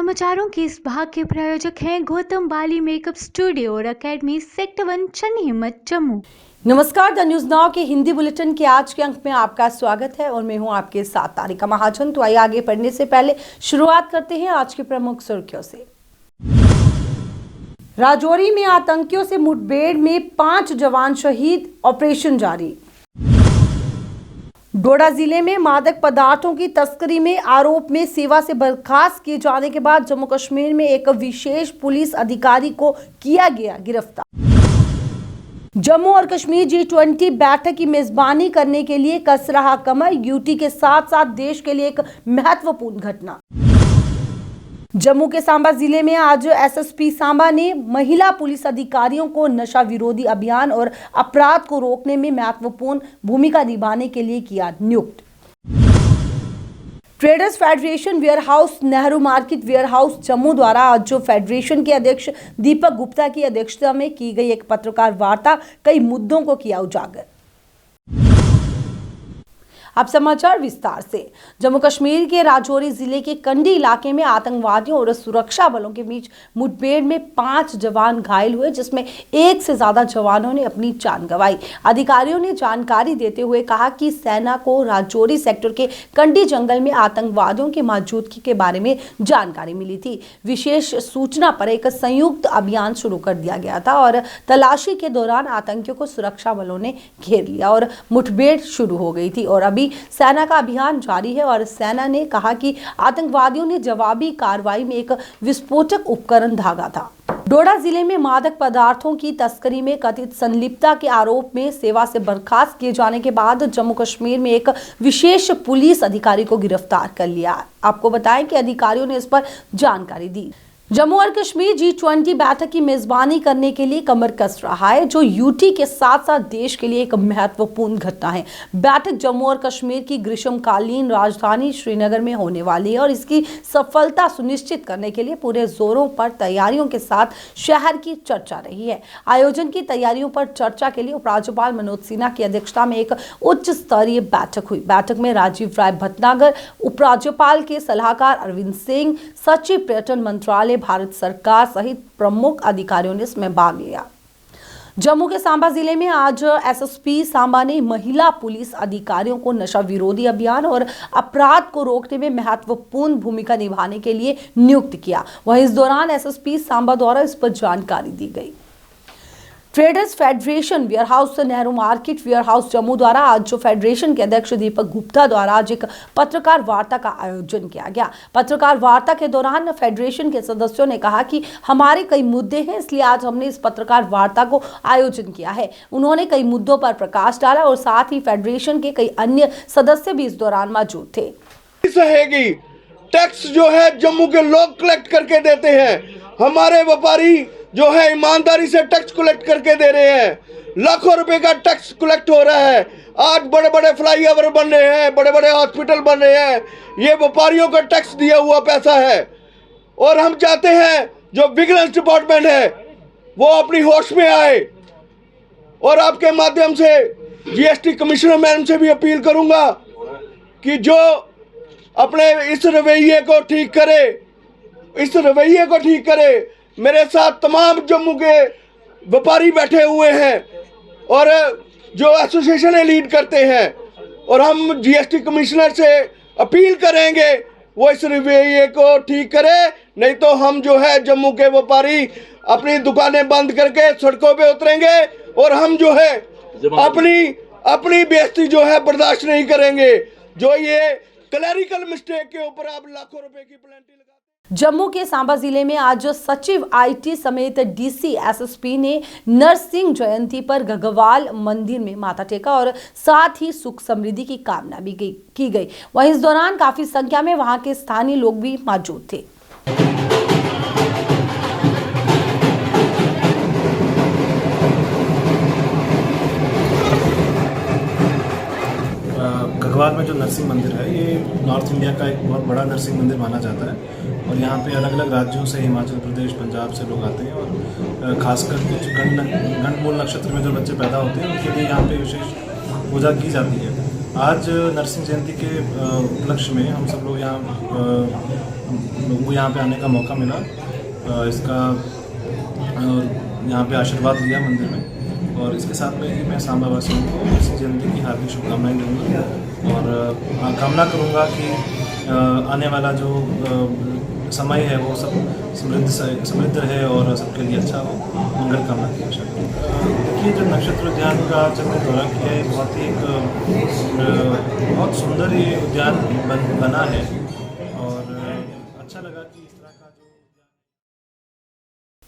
समाचारों के इस भाग के प्रायोजक हैं गौतम बाली मेकअप स्टूडियो और एकेडमी सेक्टर 1 चन्नी हिम्मत जम्मू। नमस्कार, द न्यूज नाउ के हिंदी बुलेटिन के आज के अंक में आपका स्वागत है और मैं हूं आपके साथ तारिका महाजन। तो आइए आगे बढ़ने से पहले शुरुआत करते हैं आज की प्रमुख सुर्खियों से। राजौरी में आतंकियों से मुठभेड़ में 5 जवान शहीद, ऑपरेशन जारी। डोडा जिले में मादक पदार्थों की तस्करी में आरोप में सेवा से बर्खास्त किए जाने के बाद जम्मू कश्मीर में एक विशेष पुलिस अधिकारी को किया गया गिरफ्तार। जम्मू और कश्मीर G20 बैठक की मेजबानी करने के लिए कस रहा कमर, यूटी के साथ साथ देश के लिए एक महत्वपूर्ण घटना। जम्मू के सांबा जिले में आज एसएसपी सांबा ने महिला पुलिस अधिकारियों को नशा विरोधी अभियान और अपराध को रोकने में महत्वपूर्ण भूमिका निभाने के लिए किया नियुक्त। Traders federation warehouse Nehru market warehouse Jammu द्वारा आज जो फेडरेशन के अध्यक्ष दीपक गुप्ता की अध्यक्षता में की गई एक पत्रकार वार्ता कई मुद्दों को किया उजागर। अब समाचार विस्तार से। जम्मू कश्मीर के राजौरी जिले के कंडी इलाके में आतंकवादियों और सुरक्षा बलों के बीच मुठभेड़ में 5 जवान घायल हुए, जिसमें 1 से ज्यादा जवानों ने अपनी जान गंवाई। अधिकारियों ने जानकारी देते हुए कहा कि सेना को राजौरी सेक्टर के कंडी जंगल में आतंकवादियों की मौजूदगी के बारे में जानकारी मिली थी। विशेष सूचना पर एक संयुक्त अभियान शुरू कर दिया गया था और तलाशी के दौरान आतंकियों को सुरक्षा बलों ने घेर लिया और मुठभेड़ शुरू हो गई थी और अभी सेना का अभियान जारी है। और सेना ने कहा कि आतंकवादियों ने जवाबी कार्रवाई में एक विस्फोटक उपकरण दागा था। डोडा जिले में मादक पदार्थों की तस्करी में कथित संलिप्तता के आरोप में सेवा से बर्खास्त किए जाने के बाद जम्मू कश्मीर में एक विशेष पुलिस अधिकारी को गिरफ्तार कर लिया। आपको बताएं कि अधिकारियों ने इस पर जानकारी दी। जम्मू और कश्मीर G20 बैठक की मेजबानी करने के लिए कमर कस रहा है, जो यूटी के साथ साथ देश के लिए एक महत्वपूर्ण घटना है। बैठक जम्मू और कश्मीर की ग्रीष्मकालीन राजधानी श्रीनगर में होने वाली है और इसकी सफलता सुनिश्चित करने के लिए पूरे जोरों पर तैयारियों के साथ शहर की चर्चा रही है। आयोजन की तैयारियों पर चर्चा के लिए उपराज्यपाल मनोज सिन्हा की अध्यक्षता में एक उच्च स्तरीय बैठक हुई। बैठक में राजीव राय भटनागर, उपराज्यपाल के सलाहकार अरविंद सिंह, सचिव पर्यटन मंत्रालय भारत सरकार सहित प्रमुख अधिकारियों ने इसमें भाग लिया। जम्मू के सांबा जिले में आज एसएसपी सांबा ने महिला पुलिस अधिकारियों को नशा विरोधी अभियान और अपराध को रोकने में महत्वपूर्ण भूमिका निभाने के लिए नियुक्त किया। वहीं इस दौरान एसएसपी सांबा द्वारा इस पर जानकारी दी गई। Traders federation warehouse Nehru market warehouse Jammu द्वारा आज जो फेडरेशन के अध्यक्ष दीपक गुप्ता द्वारा आज एक पत्रकार वार्ता का आयोजन किया गया। पत्रकार वार्ता के दौरान फेडरेशन के सदस्यों ने कहा कि हमारे कई मुद्दे हैं, इसलिए आज हमने इस पत्रकार वार्ता को आयोजन किया है। उन्होंने कई मुद्दों पर प्रकाश डाला और साथ ही फेडरेशन के कई अन्य सदस्य भी इस दौरान मौजूद थे। टैक्स जो है जम्मू के लोग कलेक्ट करके देते हैं, हमारे व्यापारी जो है ईमानदारी से टैक्स कलेक्ट करके दे रहे हैं। लाखों रुपए का टैक्स कलेक्ट हो रहा है। आज बड़े बड़े फ्लाईओवर बन रहे हैं, बड़े बड़े हॉस्पिटल बन रहे हैं, ये व्यापारियों का टैक्स दिया हुआ पैसा है। और हम चाहते हैं जो विजिलेंस डिपार्टमेंट है वो अपनी होश में आए और आपके माध्यम से जीएसटी कमिश्नर मैडम से भी अपील करूंगा कि जो अपने इस रवैये को ठीक करे। मेरे साथ तमाम जम्मू के व्यापारी बैठे हुए हैं और जो एसोसिएशन लीड करते हैं और हम जीएसटी कमिश्नर से अपील करेंगे वो इस रवैये को ठीक करे, नहीं तो हम जो है जम्मू के व्यापारी अपनी दुकानें बंद करके सड़कों पे उतरेंगे और हम जो है अपनी बेइज्जती जो है बर्दाश्त नहीं करेंगे। जो ये क्लैरिकल मिस्टेक के ऊपर आप लाखों रुपए की पेनल्टी लगा। जम्मू के सांबा जिले में आज सचिव आईटी समेत डीसी एसएसपी ने नरसिंह जयंती पर गगवाल मंदिर में माथा टेका और साथ ही सुख समृद्धि की कामना भी की गई। वहीं इस दौरान काफी संख्या में वहां के स्थानीय लोग भी मौजूद थे। गगवाल में जो नरसिंह मंदिर है ये नॉर्थ इंडिया का एक बहुत बड़ा नरसिंह मंदिर माना जाता है और यहाँ पे अलग अलग राज्यों से, हिमाचल प्रदेश, पंजाब से लोग आते हैं और खासकर कुछ गणमूल नक्षत्र में जो बच्चे पैदा होते हैं उनके लिए यहाँ पे विशेष पूजा की जाती है। आज नरसिंह जयंती के उपलक्ष्य में हम सब लोग लोगों को यहाँ पे आने का मौका मिला। इसका यहाँ पे आशीर्वाद लिया मंदिर में, और इसके साथ में ही मैं सांबा वासियों को नरसिंह जयंती की हार्दिक शुभकामनाएं दूँगा और कामना करूँगा कि आने वाला जो समय है वो सब समृद्ध है और सबके लिए अच्छा हो। मंगल कामना की आशा करूँगा। देखिए, जो नक्षत्र उद्यान का जब मैं दौरा किया है, बहुत ही बहुत सुंदर ये उद्यान बना है और अच्छा लगा कि इस तरह का जो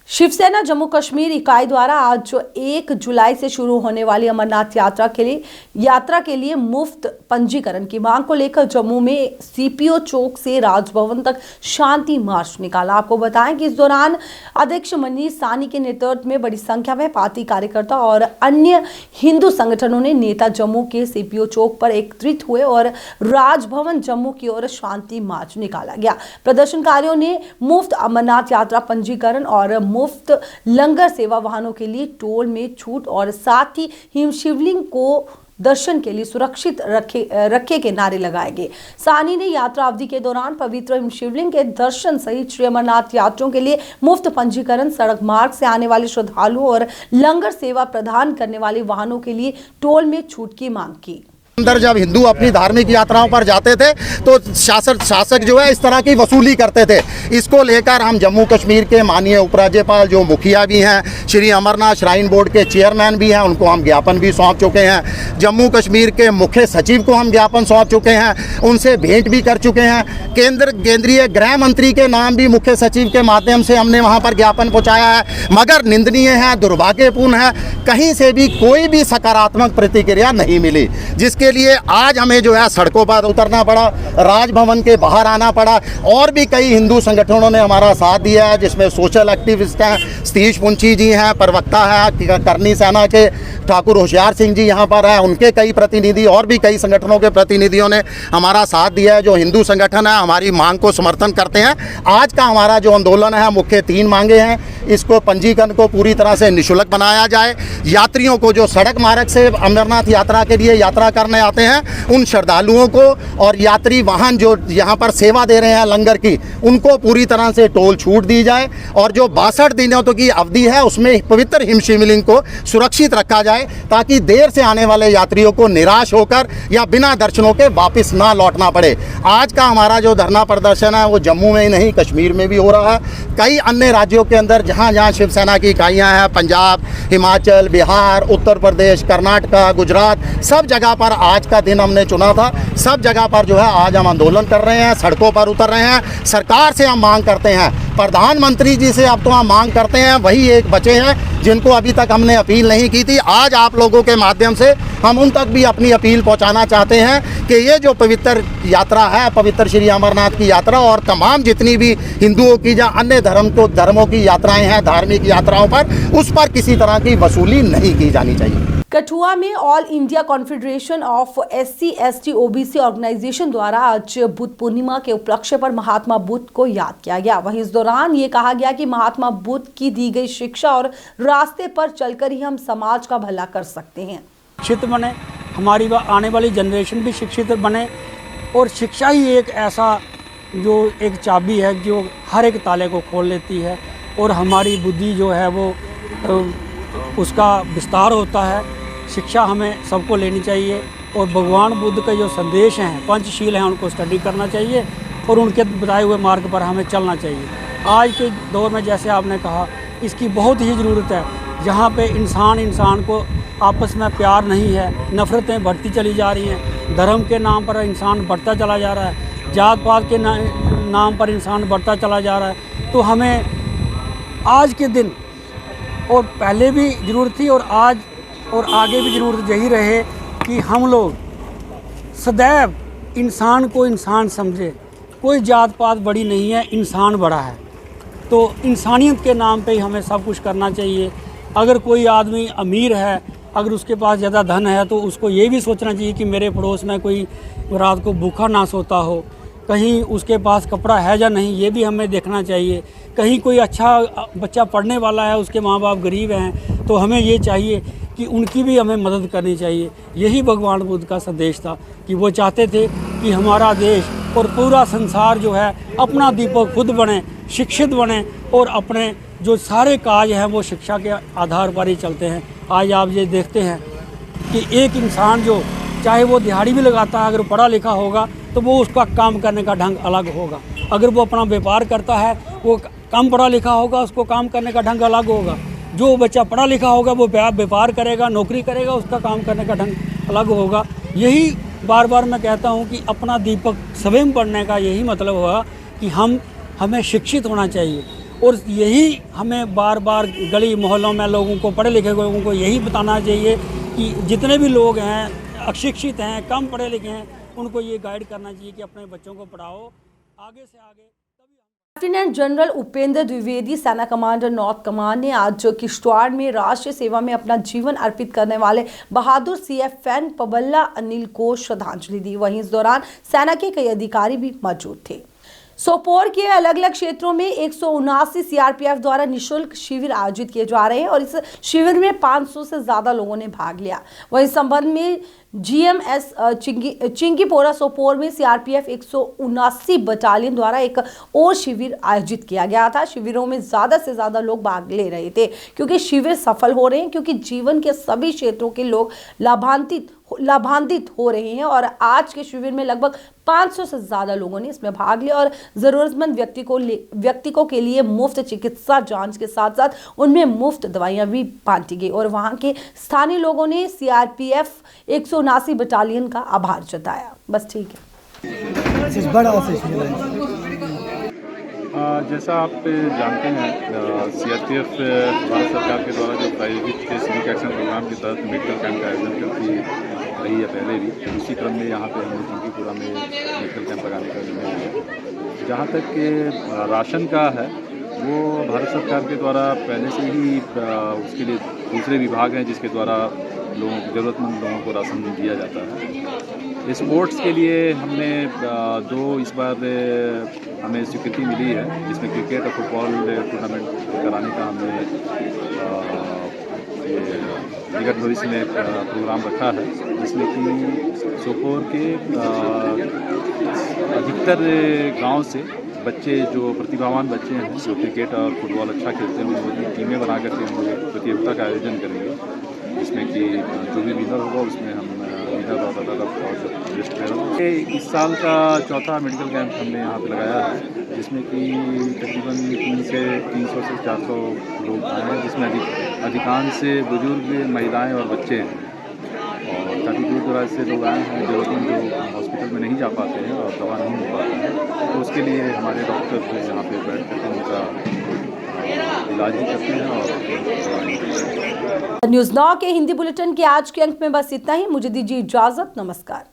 शिवसेना जम्मू कश्मीर इकाई द्वारा आज जो 1 जुलाई से शुरू होने वाली अमरनाथ यात्रा के लिए मुफ्त पंजीकरण की मांग को लेकर जम्मू में सीपीओ चौक से राजभवन तक शांति मार्च निकाला। आपको बताएं कि इस दौरान अध्यक्ष मनीष साहनी के नेतृत्व में बड़ी संख्या में पार्टी कार्यकर्ता और अन्य हिंदू संगठनों ने नेता जम्मू के सीपीओ चौक पर एकत्रित हुए और राजभवन जम्मू की ओर शांति मार्च निकाला गया। प्रदर्शनकारियों ने मुफ्त अमरनाथ यात्रा पंजीकरण और मुफ्त लंगर सेवा वाहनों के लिए टोल में छूट और साथ ही हिम शिवलिंग को दर्शन के लिए सुरक्षित रखे के नारे लगाए गए। साहनी ने यात्रा अवधि के दौरान पवित्र हिम शिवलिंग के दर्शन सहित श्री अमरनाथ यात्रियों के लिए मुफ्त पंजीकरण, सड़क मार्ग से आने वाले श्रद्धालुओं और लंगर सेवा प्रदान करने वाले वाहनों के लिए टोल में छूट की मांग की। अंदर जब हिंदू अपनी धार्मिक यात्राओं पर जाते थे तो शासक जो है इस तरह की वसूली करते थे। इसको लेकर हम जम्मू कश्मीर के माननीय उपराज्यपाल जो मुखिया भी हैं, श्री अमरनाथ श्राइन बोर्ड के चेयरमैन भी हैं, उनको हम ज्ञापन भी सौंप चुके हैं। जम्मू कश्मीर के मुख्य सचिव को हम ज्ञापन सौंप चुके हैं, उनसे भेंट भी कर चुके हैं। केंद्रीय गृह मंत्री के नाम भी मुख्य सचिव के माध्यम से हमने वहाँ पर ज्ञापन पहुँचाया है। मगर निंदनीय है, दुर्भाग्यपूर्ण है, कहीं से भी कोई भी सकारात्मक प्रतिक्रिया नहीं मिली, जिसके लिए आज हमें जो है सड़कों पर उतरना पड़ा, राजभवन के बाहर आना पड़ा। और भी कई हिंदू संगठनों ने हमारा साथ दिया है, जिसमें सोशल एक्टिविस्ट हैं, सतीश पुंची जी हैं, प्रवक्ता है करनी सेना के ठाकुर होशियार सिंह जी यहाँ पर है, उनके कई प्रतिनिधि और भी कई संगठनों के प्रतिनिधियों ने हमारा साथ दिया है। जो हिंदू संगठन है हमारी मांग को समर्थन करते हैं। आज का हमारा जो आंदोलन है, मुख्य 3 मांगे हैं। इसको पंजीकरण को पूरी तरह से निःशुल्क बनाया जाए। यात्रियों को जो सड़क मार्ग से अमरनाथ यात्रा के लिए यात्रा करने आते हैं, उन श्रद्धालुओं को और यात्री वाहन जो यहाँ पर सेवा दे रहे हैं लंगर की, उनको पूरी तरह से टोल छूट दी जाए। और जो 62 दिनों तक की अवधि है उसमें पवित्र हिम शिवलिंग को सुरक्षित रखा जाए, ताकि देर से आने वाले यात्रियों को निराश होकर या बिना दर्शनों के वापस ना लौटना पड़े। आज का हमारा जो धरना प्रदर्शन है वो जम्मू में ही नहीं, कश्मीर में भी हो रहा है। कई अन्य राज्यों के अंदर जहाँ जहाँ शिवसेना की इकाइयाँ हैं, पंजाब, हिमाचल, बिहार, उत्तर प्रदेश, कर्नाटका, गुजरात, सब जगह पर आज का दिन हमने चुना था। सब जगह पर जो है आज हम आंदोलन कर रहे हैं, सड़कों पर उतर रहे हैं। सरकार से हम मांग करते हैं, प्रधानमंत्री जी से अब तो हम मांग करते हैं, वही एक बचे हैं जिनको अभी तक हमने अपील नहीं की थी। आज आप लोगों के माध्यम से हम उन तक भी अपनी अपील पहुंचाना चाहते हैं कि ये जो पवित्र यात्रा है, पवित्र श्री अमरनाथ की यात्रा, और तमाम जितनी भी हिंदुओं की या अन्य धर्मों की यात्राएं हैं, धार्मिक यात्राओं पर, उस पर किसी तरह की वसूली नहीं की जानी चाहिए। कठुआ में all India confederation of SC ST OBC organization द्वारा आज बुद्ध पूर्णिमा के उपलक्ष्य पर महात्मा बुद्ध को याद किया गया। वहीं इस दौरान ये कहा गया कि महात्मा बुद्ध की दी गई शिक्षा और रास्ते पर चलकर ही हम समाज का भला कर सकते हैं। शिक्षित बने, हमारी आने वाली जनरेशन भी शिक्षित बने, और शिक्षा ही एक ऐसा जो एक चाबी है जो हर एक ताले को खोल लेती है, और हमारी बुद्धि जो है वो उसका विस्तार होता है। शिक्षा हमें सबको लेनी चाहिए, और भगवान बुद्ध के जो संदेश हैं, पंचशील हैं, उनको स्टडी करना चाहिए और उनके बताए हुए मार्ग पर हमें चलना चाहिए। आज के दौर में जैसे आपने कहा, इसकी बहुत ही ज़रूरत है, जहाँ पे इंसान को आपस में प्यार नहीं है, नफ़रतें बढ़ती चली जा रही हैं, धर्म के नाम पर इंसान बढ़ता चला जा रहा है, जात पात के नाम पर इंसान बढ़ता चला जा रहा है। तो हमें आज के दिन, और पहले भी ज़रूरत थी और आज और आगे भी ज़रूरत यही रहे कि हम लोग सदैव इंसान को इंसान समझे। कोई जात पात बड़ी नहीं है, इंसान बड़ा है। तो इंसानियत के नाम पे ही हमें सब कुछ करना चाहिए। अगर कोई आदमी अमीर है, अगर उसके पास ज़्यादा धन है, तो उसको ये भी सोचना चाहिए कि मेरे पड़ोस में कोई रात को भूखा ना सोता हो, कहीं उसके पास कपड़ा है या नहीं, ये भी हमें देखना चाहिए। कहीं कोई अच्छा बच्चा पढ़ने वाला है, उसके माँ बाप गरीब हैं, तो हमें ये चाहिए कि उनकी भी हमें मदद करनी चाहिए। यही भगवान बुद्ध का संदेश था कि वो चाहते थे कि हमारा देश और पूरा संसार जो है अपना दीपक खुद बने, शिक्षित बने और अपने जो सारे काज हैं वो शिक्षा के आधार पर ही चलते हैं। आज आप ये देखते हैं कि एक इंसान जो चाहे वो दिहाड़ी भी लगाता है, अगर पढ़ा लिखा होगा तो वो उसका काम करने का ढंग अलग होगा। अगर वो अपना व्यापार करता है, वो कम पढ़ा लिखा होगा, उसको काम करने का ढंग अलग होगा। जो बच्चा पढ़ा लिखा होगा वो व्यापार करेगा, नौकरी करेगा, उसका काम करने का ढंग अलग होगा। यही बार बार मैं कहता हूँ कि अपना दीपक स्वयं पढ़ने का यही मतलब हुआ कि हमें शिक्षित होना चाहिए। और यही हमें बार बार गली मोहल्लों में लोगों को, पढ़े लिखे लोगों को यही बताना चाहिए कि जितने भी लोग हैं, अशिक्षित हैं, कम पढ़े लिखे हैं, उनको ये गाइड करना चाहिए कि अपने बच्चों को पढ़ाओ आगे से आगे। लेफ्टिनेंट जनरल उपेंद्र द्विवेदी, सेना कमांडर नॉर्थ कमांड, ने आज किश्तवाड़ में राष्ट्रीय सेवा में अपना जीवन अर्पित करने वाले बहादुर CFN पबल्ला अनिल को श्रद्धांजलि दी। वहीं इस दौरान सेना के कई अधिकारी भी मौजूद थे। सोपोर के अलग अलग क्षेत्रों में 179 CRPF द्वारा निःशुल्क शिविर आयोजित किए जा रहे हैं और इस शिविर में 500 से ज्यादा लोगों ने भाग लिया। वहीं इस संबंध में GMS चिंकीपोरा सोपोर में CRPF 179 बटालियन द्वारा एक और शिविर आयोजित किया गया था। शिविरों में ज्यादा से ज्यादा लोग भाग ले रहे थे क्योंकि शिविर सफल हो रहे हैं, क्योंकि जीवन के सभी क्षेत्रों के लोग लाभान्वित हो रहे हैं। और आज के शिविर में लगभग 500 से ज्यादा लोगों ने इसमें भाग लिया और जरूरतमंद व्यक्तियों के लिए मुफ्त चिकित्सा जांच के साथ साथ उनमें मुफ्त दवाइयां भी बांटी गई। और वहां के स्थानीय लोगों ने CRPF 179 बटालियन का आभार जताया। बस ठीक है। जैसा आप जानते हैं, CRPF भारत सरकार के द्वारा जो प्रायोजित सिविक एक्शन प्रोग्राम के तहत मेडिकल कैंप का आयोजन करती रही है पहले भी, उसी क्रम में यहाँ पे हमने चिंकीपुरा में मेडिकल कैंप लगाने का निर्णय लिया। जहाँ तक के राशन का है, वो भारत सरकार के द्वारा पहले से ही उसके लिए दूसरे विभाग हैं जिसके द्वारा लोगों को, ज़रूरतमंद लोगों को राशन दिया जाता है। स्पोर्ट्स के लिए हमने इस बार हमें स्वीकृति मिली है, जिसमें क्रिकेट और फुटबॉल टूर्नामेंट कराने का हमने निकट भविष्य में प्रोग्राम रखा है, जिसमें कि सोपोर के अधिकतर गांव से बच्चे, जो प्रतिभावान बच्चे हैं, जो क्रिकेट और फुटबॉल अच्छा खेलते हैं, उनकी टीमें बना करके हम लोग प्रतियोगिता का आयोजन करेंगे, जिसमें कि जो भी विनर होगा उसमें हम विनर और रनर अप और बेस्ट प्लेयर। इस साल का चौथा मेडिकल कैंप हमने यहाँ पे लगाया है, जिसमें कि तकरीबन 300 से 400 लोग आए हैं, जिसमें अधिकांश बुजुर्ग, महिलाएं और बच्चे हैं। और काफ़ी दूर दराज से लोग आए हैं, ज़रूरतमंद जो हॉस्पिटल में नहीं जा पाते हैं और दवा नहीं मिल पाती है, तो उसके लिए हमारे डॉक्टर जो यहाँ पे बैठ करके उनका इलाज भी करते हैं। और न्यूज़ 9 के हिंदी बुलेटिन के आज के अंक में बस इतना ही। मुझे दीजिए इजाज़त। नमस्कार।